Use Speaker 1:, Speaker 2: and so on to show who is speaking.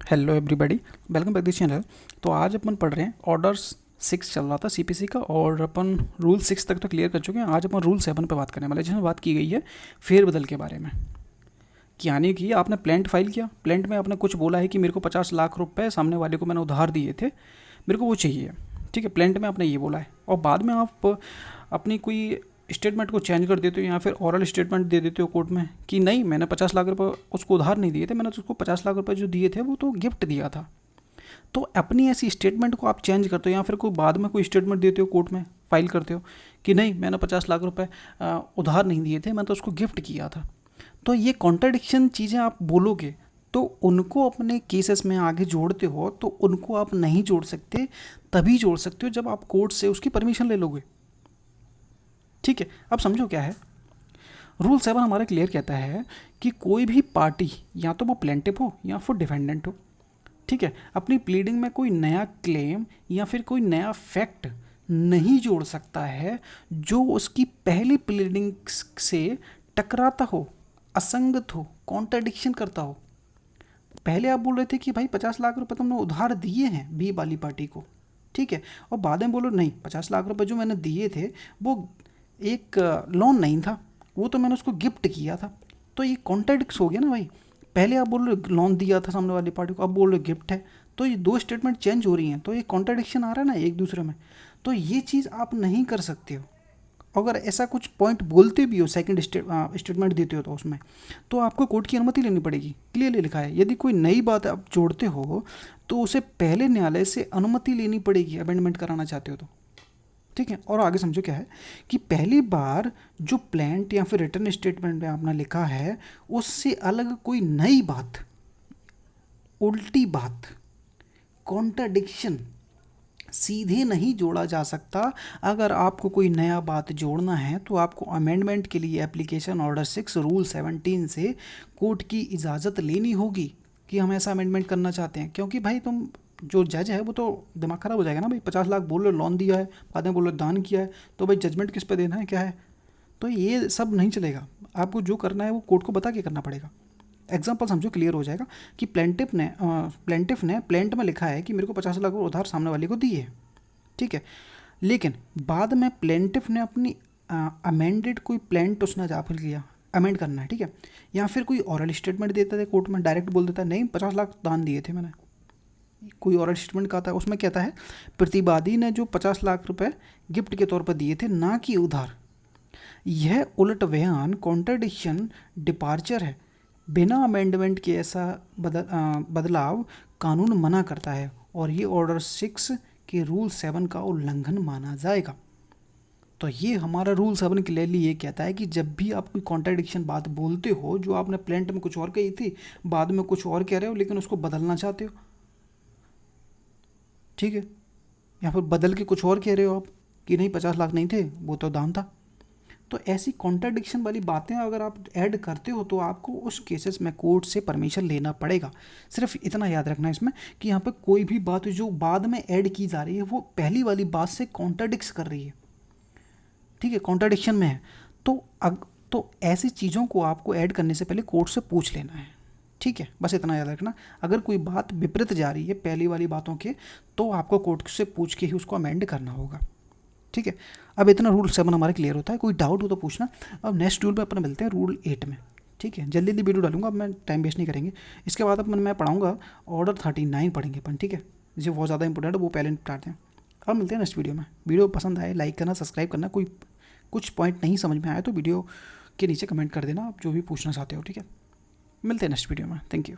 Speaker 1: Hello everybody, welcome back this channel. तो आज अपन पढ़ रहे हैं ऑर्डर 6 चल रहा था सीपीसी का, और अपन रूल 6 तक तो क्लियर कर चुके हैं। आज अपन रूल 7 पे बात करने वाले हैं, जिसमें बात की गई है फेरबदल के बारे में। कि यानी कि आपने प्लेंट फाइल किया, प्लेंट में आपने कुछ बोला है कि मेरे को 50 लाख रुपए सामने वाले को मैंने उधार दिए थे, मेरे को वो चाहिए। ठीक है, प्लेंट में आपने ये बोला है, और बाद में आप अपनी कोई स्टेटमेंट को चेंज कर देते हो या फिर ऑरल स्टेटमेंट दे देते हो कोर्ट में कि नहीं, मैंने 50 लाख रुपए उसको उधार नहीं दिए थे, मैंने तो उसको 50 लाख रुपए जो दिए थे वो तो गिफ्ट दिया था। तो अपनी ऐसी स्टेटमेंट को आप चेंज करते हो या फिर कोई बाद में कोई स्टेटमेंट देते हो कोर्ट में फाइल करते हो कि नहीं, मैंने 50 लाख रुपए उधार नहीं दिए थे, मैं तो उसको गिफ्ट किया था। तो ये कॉन्ट्रडिक्शन चीज़ें आप बोलोगे तो उनको अपने केसेस में आगे जोड़ते हो, तो उनको आप नहीं जोड़ सकते। तभी जोड़ सकते हो जब आप कोर्ट से उसकी परमिशन ले लोगे। ठीक है, अब समझो क्या है। रूल 7 हमारा क्लियर कहता है कि कोई भी पार्टी, या तो वो प्लेंटिफ हो या फिर डिफेंडेंट हो, ठीक है, अपनी प्लीडिंग में कोई नया क्लेम या फिर कोई नया फैक्ट नहीं जोड़ सकता है जो उसकी पहली प्लीडिंग से टकराता हो, असंगत हो, कॉन्ट्रडिक्शन करता हो। पहले आप बोल रहे थे कि भाई 50 लाख रुपए तुमने उधार दिए हैं बी वाली पार्टी को, ठीक है, और बाद में बोलो नहीं, 50 लाख रुपए जो मैंने दिए थे वो एक लोन नहीं था, वो तो मैंने उसको गिफ्ट किया था। तो ये कॉन्ट्रडिक्स हो गया ना भाई। पहले आप बोल रहे लोन दिया था सामने वाली पार्टी को, अब बोल रहे गिफ्ट है। तो ये दो स्टेटमेंट चेंज हो रही हैं, तो ये कॉन्ट्रडिक्शन आ रहा है ना एक दूसरे में। तो ये चीज़ आप नहीं कर सकते हो। अगर ऐसा कुछ पॉइंट बोलते भी हो, सेकंड स्टेटमेंट देते हो, तो उसमें तो आपको कोर्ट की अनुमति लेनी पड़ेगी। क्लियरली लिखा है, यदि कोई नई बात आप जोड़ते हो तो उसे पहले न्यायालय से अनुमति लेनी पड़ेगी, अमेंडमेंट कराना चाहते हो तो। ठीक है, और आगे समझो क्या है कि पहली बार जो प्लेंट या फिर रिटर्न स्टेटमेंट में आपने लिखा है उससे अलग कोई नई बात, उल्टी बात, कॉन्ट्रडिक्शन सीधे नहीं जोड़ा जा सकता। अगर आपको कोई नया बात जोड़ना है तो आपको अमेंडमेंट के लिए एप्लीकेशन ऑर्डर 6 रूल 17 से कोर्ट की इजाज़त लेनी होगी कि हम ऐसा अमेंडमेंट करना चाहते हैं। क्योंकि भाई तुम जो जज है वो तो दिमाग ख़राब हो जाएगा ना भाई। 50 लाख बोल रहे लोन दिया है, बाद में बोल रहे दान किया है, तो भाई जजमेंट किस पे देना है, क्या है। तो ये सब नहीं चलेगा। आपको जो करना है वो कोर्ट को बता के करना पड़ेगा। एग्जाम्पल समझो, क्लियर हो जाएगा कि प्लेंटिफ ने प्लेंट में लिखा है कि मेरे को 50 लाख उधार सामने वाले को दिए, ठीक है, लेकिन बाद में प्लेंटिफ ने अपनी अमेंडेड कोई प्लेंट उसने दाखिल किया, अमेंड करना है, ठीक है, या फिर कोई ऑरल स्टेटमेंट देता था कोर्ट में, डायरेक्ट बोल देता है नहीं 50 लाख दान दिए थे मैंने। कोई ऑरल स्टेटमेंट कहता है, उसमें कहता है प्रतिवादी ने जो 50 लाख रुपए गिफ्ट के तौर पर दिए थे, ना कि उधार। यह उलट बयान, कॉन्ट्रडिक्शन, डिपार्चर है। बिना अमेंडमेंट के ऐसा बदलाव कानून मना करता है और ये ऑर्डर 6 के रूल 7 का उल्लंघन माना जाएगा। तो ये हमारा रूल 7 क्लियरली ये कहता है कि जब भी आप कोई कॉन्ट्रडिक्शन बात बोलते हो, जो आपने प्लेंट में कुछ और कही थी, बाद में कुछ और कह रहे हो, लेकिन उसको बदलना चाहते हो, ठीक है, या फिर बदल के कुछ और कह रहे हो आप कि नहीं 50 लाख नहीं थे, वो तो दान था। तो ऐसी कॉन्ट्रडिक्शन वाली बातें अगर आप ऐड करते हो तो आपको उस केसेस में कोर्ट से परमिशन लेना पड़ेगा। सिर्फ इतना याद रखना इसमें कि यहाँ पे कोई भी बात जो बाद में ऐड की जा रही है वो पहली वाली बात से कॉन्ट्रडिक्स कर रही है, ठीक है, कॉन्ट्रडिक्शन में है। तो ऐसी चीज़ों को आपको ऐड करने से पहले कोर्ट से पूछ लेना है, ठीक है, बस इतना याद रखना। अगर कोई बात विपरीत जा रही है पहली वाली बातों के, तो आपको कोर्ट से पूछ के ही उसको अमेंड करना होगा, ठीक है। अब इतना रूल 7 हमारा क्लियर होता है। कोई डाउट हो तो पूछना। अब नेक्स्ट रूल पे अपन मिलते हैं रूल 8 में, ठीक है। जल्दी जल्दी वीडियो डालूंगा, अब मैं टाइम वेस्ट नहीं करेंगे। इसके बाद अपन मैं पढ़ाऊंगा ऑर्डर 39 पढ़ेंगे अपन, ठीक है, जो बहुत ज़्यादा इंपॉर्टेंट है, वो पहले निपटाते हैं। अब मिलते हैं नेक्स्ट वीडियो में। वीडियो पसंद आए लाइक करना, सब्सक्राइब करना। कोई कुछ पॉइंट नहीं समझ में आया तो वीडियो के नीचे कमेंट कर देना, आप जो भी पूछना चाहते हो, ठीक है। मिलते हैं नेक्स्ट वीडियो में। Thank you.